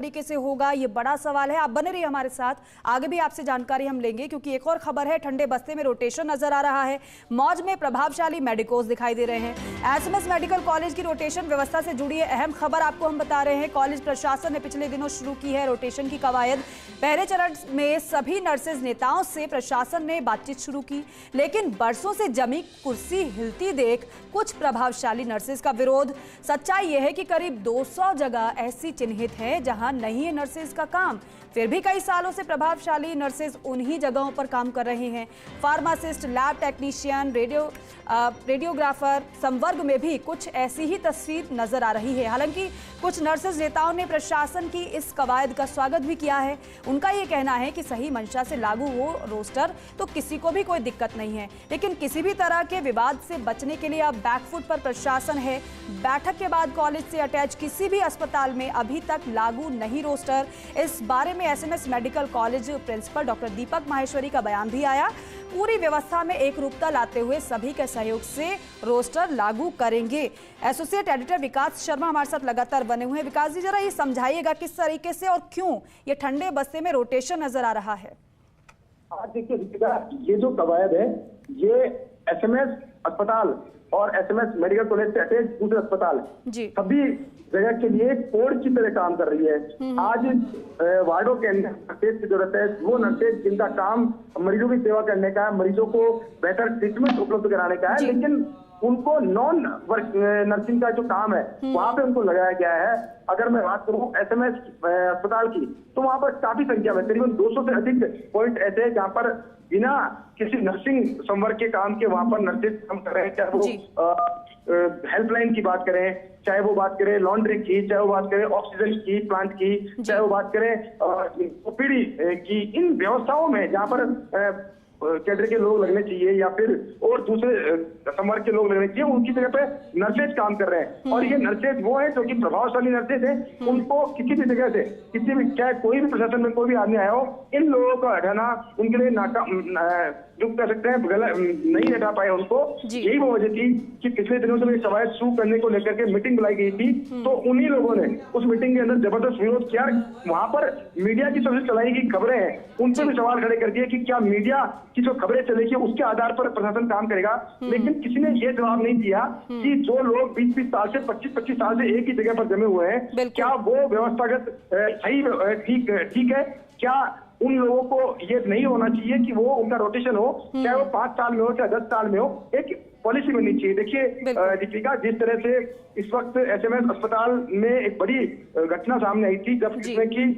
तरीके से होगा, ये बड़ा सवाल है। आप बने रहिए हमारे साथ, आगे भी आपसे जानकारी हम लेंगे, क्योंकि एक और खबर है, ठंडे बस्ते में रोटेशन नजर आ रहा है। मौज में प्रभावशाली मेडिकोज दिखाई दे रहे हैं। एसएमएस मेडिकल कॉलेज की रोटेशन व्यवस्था से जुड़ी अहम खबर आपको हम बता रहे हैं। कॉलेज प्रशासन ने पिछले दिनों शुरू की है रोटेशन की कवायद। पहले चरण में सभी नर्सेज नेताओं से प्रशासन ने बातचीत शुरू की, लेकिन बरसों से जमी कुर्सी हिलती देख कुछ प्रभावशाली नर्सेज का विरोध। सच्चाई यह है कि करीब 200 जगह ऐसी चिन्हित है जहां नहीं है नर्सेज का काम, फिर भी कई सालों से प्रभावशाली नर्सेज उन्हीं जगहों पर काम कर रहे हैं। फार्मासिस्ट, लैब टेक्नीशियन, रेडियोग्राफर संवर्ग में भी कुछ ऐसी ही तस्वीर नजर आ रही है। हालांकि कुछ नर्सेज नेताओं ने प्रशासन की इस कवायद का स्वागत भी किया है। उनका ये कहना है कि सही मंशा से लागू हो रोस्टर तो किसी को भी कोई दिक्कत नहीं है, लेकिन किसी भी तरह के विवाद से बचने के लिए अब बैकफुट पर प्रशासन है। बैठक के बाद कॉलेज से अटैच किसी भी अस्पताल में अभी तक लागू नहीं रोस्टर। इस बारे में SMS medical college principal doctor Deepak Maheshwari का बयान भी आया। पूरी व्यवस्था में एक रूपता लाते हुए सभी के सहयोग से रोस्टर लागू करेंगे। एसोसिएट एडिटर विकास शर्मा हमारे साथ लगातार बने हुए हैं। विकास जी, जरा ये समझाइएगा किस तरीके से और क्यों ये ठंडे बस्ते में रोटेशन नजर आ रहा है। देखिए, ये जो कवायद है ये एसएमएस अस्पताल और एसएमएस मेडिकल कॉलेज से अटैच दूसरे अस्पताल सभी जगह के लिए कोड की तरह काम कर रही है। आज वार्डों के अंदर नर्सेज की जरूरत है, वो नर्सेज जिनका काम मरीजों की सेवा करने का है, मरीजों को बेहतर ट्रीटमेंट उपलब्ध कराने का है, लेकिन उनको नॉन वर्क नर्सिंग का जो काम है वहां पे उनको लगाया गया है। अगर मैं बात करूं एसएमएस अस्पताल की, तो वहां पर काफी संख्या में करीबन 200 से अधिक पॉइंट ऐसे हैं जहां पर बिना किसी नर्सिंग संवर्ग के काम के वहां पर नर्सेज काम कर रहे हैं। चाहे वो हेल्पलाइन की बात करें, चाहे वो बात करें लॉन्ड्री की, चाहे वो बात करें ऑक्सीजन की प्लांट की, चाहे वो बात करें ओपीडी की, इन व्यवस्थाओं में जहां पर कैडर के लोग लगने चाहिए या फिर और दूसरे संवर्ग के लोग लगने चाहिए, उनकी जगह पे नर्सेज काम कर रहे हैं। और ये नर्सेज वो है जो कि प्रभावशाली नर्सेज है। उनको किसी भी जगह से, किसी भी, चाहे कोई भी प्रशासन में कोई भी आदमी आया हो, इन लोगों को हटाना उनके लिए नाकाम जो कह सकते हैं नहीं हटा पाए उनको। यही वो वजह थी कि पिछले दिनों से कवायद शुरू करने को लेकर के मीटिंग बुलाई गई थी, तो उन्हीं लोगों ने उस मीटिंग के अंदर जबरदस्त विरोध किया। वहां पर मीडिया की सबसे चलाई गई खबरें हैं, उन पर भी सवाल खड़े कर दिए कि क्या मीडिया की जो खबरें चलेगी उसके आधार पर प्रशासन काम करेगा। लेकिन किसी ने ये जवाब नहीं दिया कि जो लोग 20-20 साल से 25-25 साल से एक ही जगह पर जमे हुए हैं, क्या वो व्यवस्थागत सही ठीक है? क्या उन लोगों को ये नहीं होना चाहिए कि वो उनका रोटेशन हो, चाहे वो 5 साल में हो चाहे 10 साल में हो, एक पॉलिसी बननी चाहिए। देखिए दीपिका, जिस तरह से इस वक्त एसएमएस अस्पताल में एक बड़ी घटना सामने आई थी, जब जिसमें कि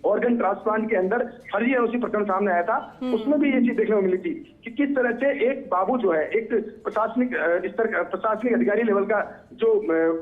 ऑर्गन ट्रांसप्लांट के अंदर फर्जी एनओसी प्रकरण सामने आया था, उसमें भी ये चीज देखने को मिली थी कि किस तरह से एक बाबू जो है, एक प्रशासनिक स्तर प्रशासनिक अधिकारी लेवल का जो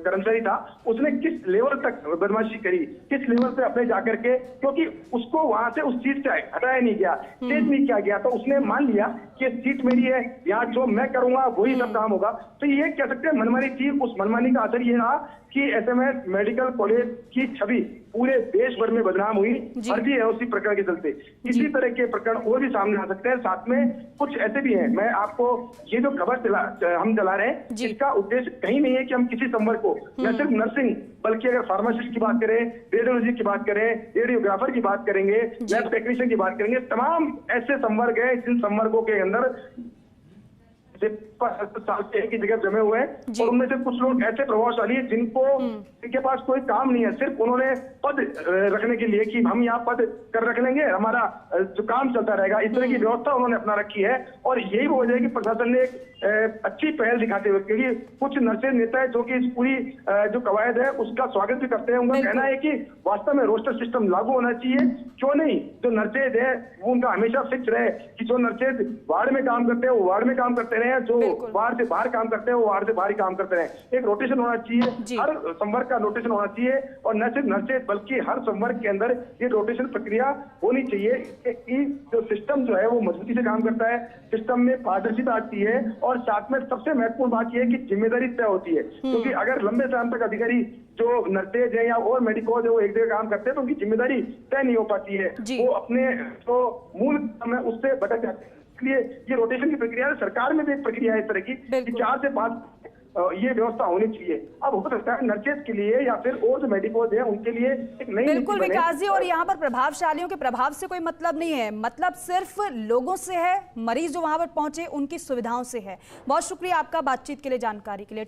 कर्मचारी था, उसने किस लेवल तक बदमाशी करी, किस लेवल पे अपने जाकर के, क्योंकि उसको वहां से उस सीट से हटाया नहीं गया, चेंज नहीं किया गया, तो उसने मान लिया कि सीट मेरी है, यहाँ जो मैं करूंगा वही सब काम होगा। तो ये कह सकते हैं मनमानी थी। उस मनमानी का असर ये रहा कि एसएमएस मेडिकल कॉलेज की छवि पूरे देश भर में बदनाम हुई फर्जी एनओसी प्रकरण के चलते। इसी तरह के प्रकरण और भी सामने आ सकते हैं। साथ में कुछ ऐसे भी हैं, मैं आपको ये जो खबर हम चला रहे हैं, इसका उद्देश्य कहीं नहीं है कि हम किसी संवर्ग को, न सिर्फ नर्सिंग, बल्कि अगर फार्मासिस्ट की बात करें, रेडियोलॉजी की बात करें, रेडियोग्राफर की बात करेंगे, लैब टेक्नीशियन की बात करेंगे, तमाम ऐसे संवर्ग है जिन संवर्गों के अंदर साल से एक ही जगह जमे हुए हैं, और उनमें से कुछ लोग ऐसे प्रभावशाली हैं जिनके पास कोई काम नहीं है, सिर्फ उन्होंने पद रखने के लिए कि हम यहाँ पद कर रख लेंगे, हमारा जो काम चलता रहेगा, इस तरह की व्यवस्था उन्होंने अपना रखी है। और यही वो वजह है कि प्रशासन ने एक अच्छी पहल दिखाते हुए, क्योंकि कुछ नर्सेज नेता है जो कि इस पूरी जो कवायद है उसका स्वागत भी करते हैं। उनका कहना है कि वास्तव में रोस्टर सिस्टम लागू होना चाहिए। क्यों नहीं, जो नर्सेज है वो उनका हमेशा फिक्स रहे कि जो नर्सेज वार्ड में काम करते हैं वो वार्ड में काम करते रहे, जो वार्ड से बाहर काम करते हैं वो वार्ड से बाहर ही काम करते रहे। एक रोटेशन होना चाहिए, हर संवर्ग का रोटेशन होना चाहिए, और न सिर्फ नर्सेज बल्कि हर संवर्ग के अंदर ये रोटेशन प्रक्रिया होनी चाहिए कि जो सिस्टम जो है वो मजबूती से काम करता है, सिस्टम में पारदर्शिता आती है, और साथ में सबसे महत्वपूर्ण बात यह है कि जिम्मेदारी तय होती है। क्योंकि अगर लंबे समय तक अधिकारी जो नर्सेज है या और मेडिकोज है वो एक जगह काम करते हैं तो उनकी जिम्मेदारी तय नहीं हो पाती है, वो अपने जो मूल काम है उससे भटक जाते हैं। इसलिए ये रोटेशन की प्रक्रिया है। सरकार में भी एक प्रक्रिया है इस तरह की कि 4 से 5 ये व्यवस्था होनी चाहिए। अब हो सकता है नर्सेज के लिए या फिर और जो मेडिकोज है उनके लिए एक नई बिल्कुल विकास जी, और यहाँ पर प्रभावशालियों के प्रभाव से कोई मतलब नहीं है, मतलब सिर्फ लोगों से है, मरीज जो वहां पर पहुंचे उनकी सुविधाओं से है। बहुत शुक्रिया आपका बातचीत के लिए, जानकारी के लिए।